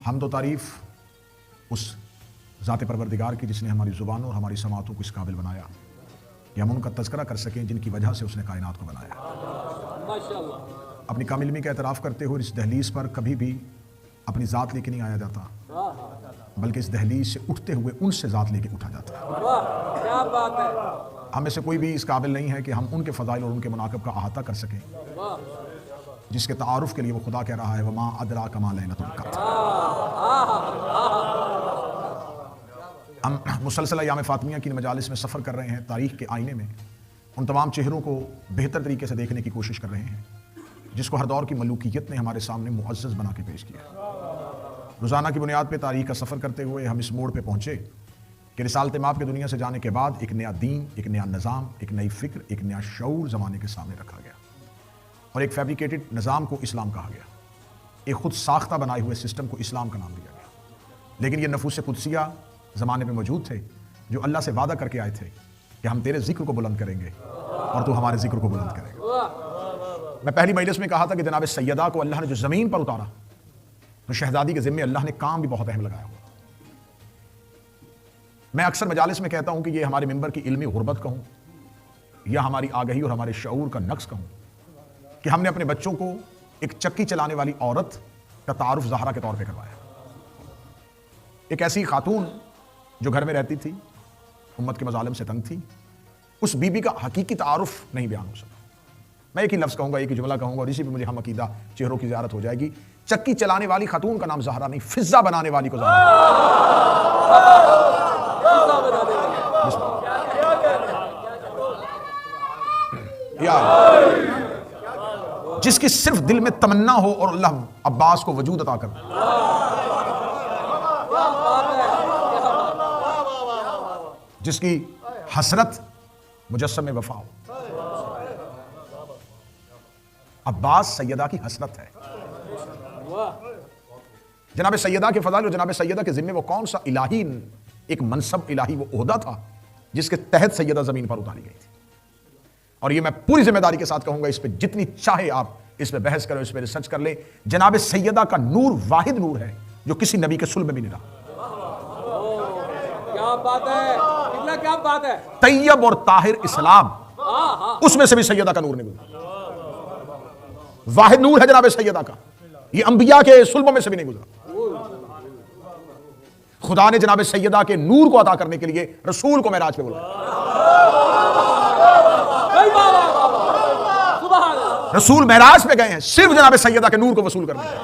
हम तो तारीफ़ उस ज़ात परवरदिगार की जिसने हमारी ज़ुबानों और हमारी समातों को इस काबिल बनाया कि हम उनका तज़किरा कर सकें जिनकी वजह से उसने कायनात को बनाया। अपनी कामिल इल्मी का एतराफ़ करते हुए इस दहलीज़ पर कभी भी अपनी ज़ात लेके नहीं आया जाता, बल्कि इस दहलीज़ से उठते हुए उनसे ज़ात लेके उठा जाता है। क्या बात है। हम में से कोई भी इस काबिल नहीं है कि हम उनके फ़ज़ाइल और उनके मुनाक़िब का अहाता कर सकें जिसके तारुफ़ के लिए वो खुदा कह रहा है वमा अदरा कमा लैलतुल क़द्र। हम मुसलसल अय्याम फ़ातिमिया की मजालिस में सफ़र कर रहे हैं, तारीख़ के आईने में उन तमाम चेहरों को बेहतर तरीके से देखने की कोशिश कर रहे हैं जिसको हर दौर की मलूकियत ने हमारे सामने मुअज़्ज़ज़ बना के पेश किया। रोज़ाना की बुनियाद पर तारीख़ का सफ़र करते हुए हम इस मोड़ पर पहुँचे कि रिसालत माप के दुनिया से जाने के बाद एक नया दीन, एक नया निज़ाम, एक नई फ़िक्र, एक नया शऊर ज़माने के सामने रखा गया और एक फैब्रिकेटेड निज़ाम को इस्लाम कहा गया। एक खुद साख्ता बनाए हुए सिस्टम को इस्लाम का नाम दिया गया। लेकिन ये नफूस कुदसिया ज़माने में मौजूद थे जो अल्लाह से वादा करके आए थे कि हम तेरे जिक्र को बुलंद करेंगे और तू हमारे जिक्र को बुलंद करेगा। मैं पहली मजलिस में कहा था कि जनाब सैयदा को अल्लाह ने जो ज़मीन पर उतारा तो शहजादी के ज़िम्मे अल्लाह ने काम भी बहुत अहम लगाया हुआ। मैं अक्सर मजालिस में कहता हूं कि ये हमारे मिंबर की इल्मी गुर्बत कहूं या हमारी आगही और हमारे शऊर का नक्स कहूं कि हमने अपने बच्चों को एक चक्की चलाने वाली औरत का तारुफ ज़हरा के तौर पे करवाया। एक ऐसी खातून जो घर में रहती थी, उम्मत के मजालिम से तंग थी, उस बीबी का हकीकी तारुफ नहीं बयान हो सका। मैं एक ही लफ्ज़ कहूंगा, एक ही जुमला कहूंगा और इसी पे मुझे हम अकीदा चेहरों की ज़ियारत हो जाएगी। चक्की चलाने वाली खातून का नाम ज़हरा नहीं, फिज़्ज़ा बनाने वाली को जिसकी सिर्फ दिल में तमन्ना हो और अल्लाह अब्बास को वजूद अता कर, जिसकी हसरत मुजस्सम में वफा हो। अब्बास सैयदा की हसरत है। जनाब सैयदा के फज़ाइल और जनाब सैयदा के ज़िम्मे वो कौन सा इलाही एक मनसब इलाही वो ओहदा था जिसके तहत सैयदा ज़मीन पर उतारी गई थी। और ये मैं पूरी जिम्मेदारी के साथ कहूंगा, इस पे जितनी चाहे आप इस पे बहस करें, इस पे रिसर्च कर ले। जनाब सैयदा का नूर वाहिद नूर है जो किसी नबी के सुल्ब में भी नहीं रहा। क्या बात है, क्या बात है। तैयब और ताहिर इस्लाम, उसमें से भी सैयदा का नूर नहीं गुजरा। वाहिद नूर है जनाब सैयदा का, ये अंबिया के सुल्बों में से भी नहीं गुजरा। खुदा ने जनाब सैयदा के नूर को अता करने के लिए रसूल को मेराज पे बुलाया। रसूल मेराज पे गए हैं सिर्फ जनाब सैयदा के नूर को वसूल करने के लिए।